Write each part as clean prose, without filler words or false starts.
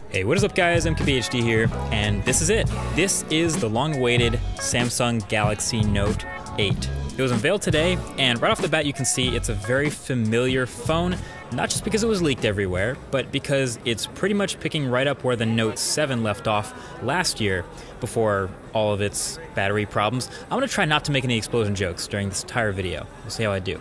Hey, what is up guys, MKBHD here, and this is it. This is the long-awaited Samsung Galaxy Note 8. It was unveiled today, and right off the bat you can see it's a very familiar phone, not just because it was leaked everywhere, but because it's pretty much picking right up where the Note 7 left off last year before all of its battery problems. I'm gonna try not to make any explosion jokes during this entire video. We'll see how I do.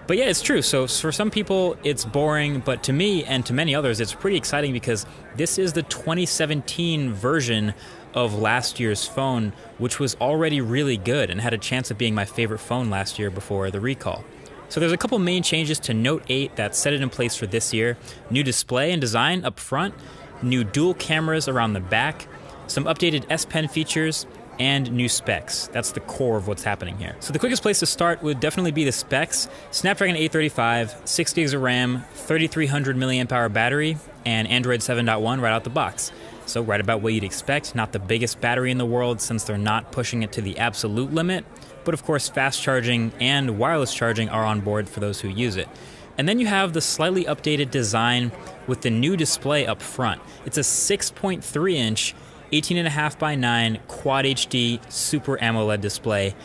But yeah, it's true. So for some people, it's boring, but to me and to many others, it's pretty exciting because this is the 2017 version of last year's phone, which was already really good and had a chance of being my favorite phone last year before the recall. So there's a couple main changes to Note 8 that set it in place for this year. New display and design up front, new dual cameras around the back, some updated S Pen features, and new specs. That's the core of what's happening here. So the quickest place to start would definitely be the specs. Snapdragon 835, 6 gigs of RAM, 3300 milliamp hour battery, and Android 7.1 right out the box. So right about what you'd expect, not the biggest battery in the world since they're not pushing it to the absolute limit, but of course fast charging and wireless charging are on board for those who use it. And then you have the slightly updated design with the new display up front. It's a 6.3 inch 18.5 by 9 Quad HD Super AMOLED display,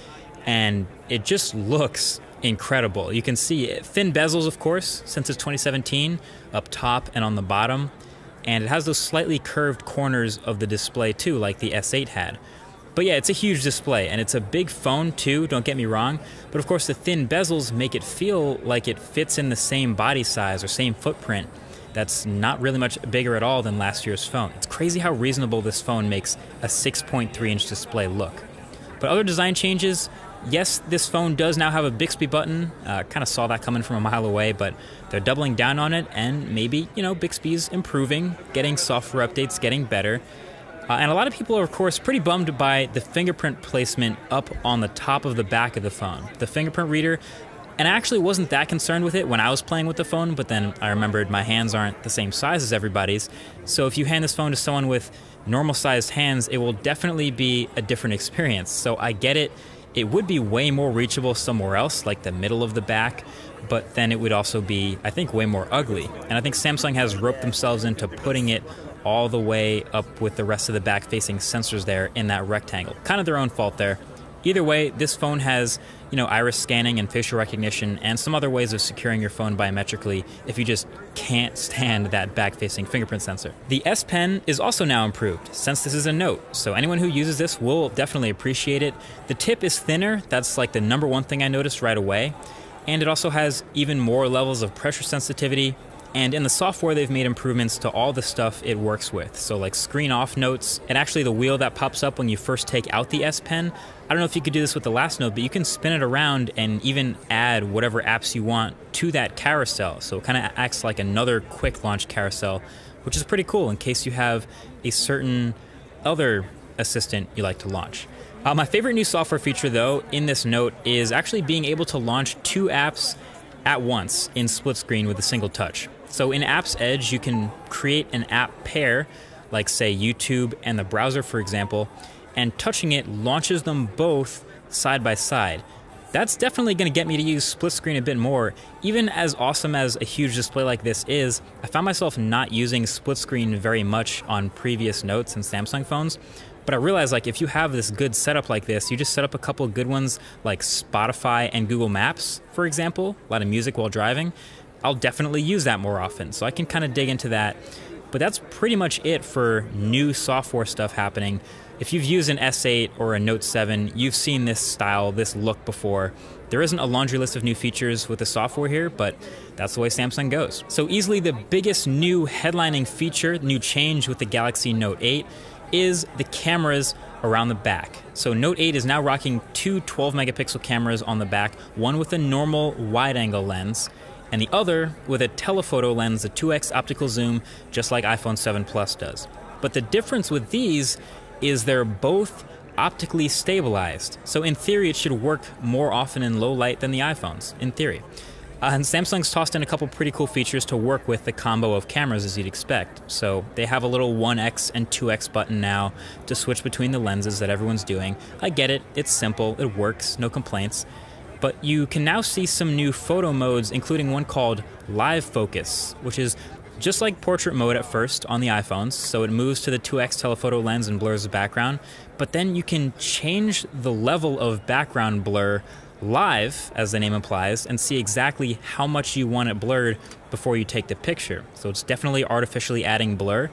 and it just looks incredible. You can see thin bezels, of course, since it's 2017, up top and on the bottom, and it has those slightly curved corners of the display too, like the S8 had. But yeah, it's a huge display, and it's a big phone too, don't get me wrong, but of course the thin bezels make it feel like it fits in the same body size or same footprint. That's not really much bigger at all than last year's phone. It's crazy how reasonable this phone makes a 6.3 inch display look. But other design changes, yes, this phone does now have a Bixby button. Kind of saw that coming from a mile away, but they're doubling down on it, and maybe, you know, Bixby's improving, getting software updates, getting better. And a lot of people are, of course, pretty bummed by the fingerprint placement up on the top of the back of the phone. The fingerprint reader, and I actually wasn't that concerned with it when I was playing with the phone, but then I remembered my hands aren't the same size as everybody's. So if you hand this phone to someone with normal sized hands, it will definitely be a different experience. So I get it. It would be way more reachable somewhere else, like the middle of the back, but then it would also be, I think, way more ugly. And I think Samsung has roped themselves into putting it all the way up with the rest of the back-facing sensors there in that rectangle. Kind of their own fault there. Either way, this phone has, you know, iris scanning and facial recognition and some other ways of securing your phone biometrically if you just can't stand that back-facing fingerprint sensor. The S Pen is also now improved since this is a Note, so anyone who uses this will definitely appreciate it. The tip is thinner, that's like the #1 thing I noticed right away, and it also has even more levels of pressure sensitivity. And in the software, they've made improvements to all the stuff it works with. So like screen off notes, and actually the wheel that pops up when you first take out the S Pen. I don't know if you could do this with the last Note, but you can spin it around and even add whatever apps you want to that carousel. So it kind of acts like another quick launch carousel, which is pretty cool in case you have a certain other assistant you like to launch. My favorite new software feature though in this Note is actually being able to launch 2 apps at once in split screen with a single touch. So in Apps Edge, you can create an app pair, like say YouTube and the browser, for example, and touching it launches them both side by side. That's definitely going to get me to use split screen a bit more. Even as awesome as a huge display like this is, I found myself not using split screen very much on previous Notes and Samsung phones. But I realized, like, if you have this good setup like this, you just set up a couple of good ones like Spotify and Google Maps, for example, a lot of music while driving, I'll definitely use that more often. So I can kind of dig into that. But that's pretty much it for new software stuff happening. If you've used an S8 or a Note 7, you've seen this style, this look before. There isn't a laundry list of new features with the software here, but that's the way Samsung goes. So easily the biggest new headlining feature, new change with the Galaxy Note 8 is the cameras around the back. So Note 8 is now rocking 2 12-megapixel cameras on the back, one with a normal wide-angle lens, and the other with a telephoto lens, a 2x optical zoom, just like iPhone 7 Plus does. But the difference with these is they're both optically stabilized. So in theory, it should work more often in low light than the iPhones, in theory. And Samsung's tossed in a couple pretty cool features to work with the combo of cameras as you'd expect. So they have a little 1x and 2x button now to switch between the lenses that everyone's doing. I get it, it's simple, it works, no complaints. But you can now see some new photo modes, including one called Live Focus, which is just like portrait mode at first on the iPhones, so it moves to the 2x telephoto lens and blurs the background, but then you can change the level of background blur live, as the name implies, and see exactly how much you want it blurred before you take the picture. So it's definitely artificially adding blur.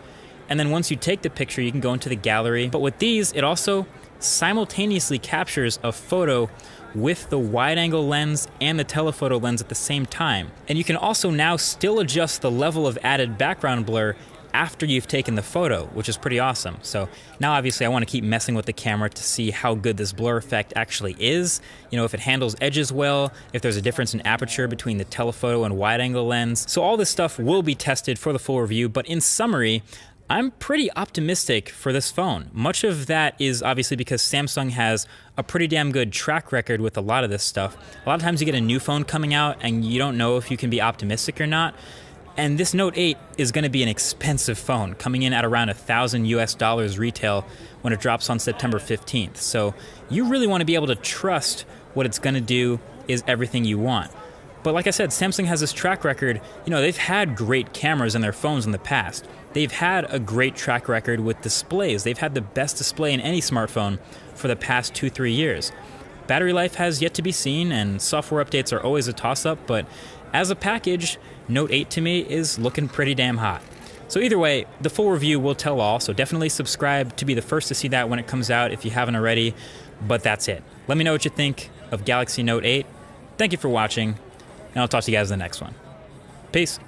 And then once you take the picture, you can go into the gallery. But with these, it also simultaneously captures a photo with the wide-angle lens and the telephoto lens at the same time. And you can also now still adjust the level of added background blur after you've taken the photo, which is pretty awesome. So now obviously I want to keep messing with the camera to see how good this blur effect actually is. You know, if it handles edges well, if there's a difference in aperture between the telephoto and wide-angle lens. So all this stuff will be tested for the full review, but in summary, I'm pretty optimistic for this phone. Much of that is obviously because Samsung has a pretty damn good track record with a lot of this stuff. A lot of times you get a new phone coming out and you don't know if you can be optimistic or not. And this Note 8 is going to be an expensive phone, coming in at around $1,000 US retail when it drops on September 15th. So you really want to be able to trust what it's going to do is everything you want. But like I said, Samsung has this track record. You know, they've had great cameras in their phones in the past. They've had a great track record with displays. They've had the best display in any smartphone for the past 2-3 years. Battery life has yet to be seen, and software updates are always a toss-up, but as a package, Note 8 to me is looking pretty damn hot. So either way, the full review will tell all, so definitely subscribe to be the first to see that when it comes out if you haven't already. But that's it. Let me know what you think of Galaxy Note 8. Thank you for watching, and I'll talk to you guys in the next one. Peace.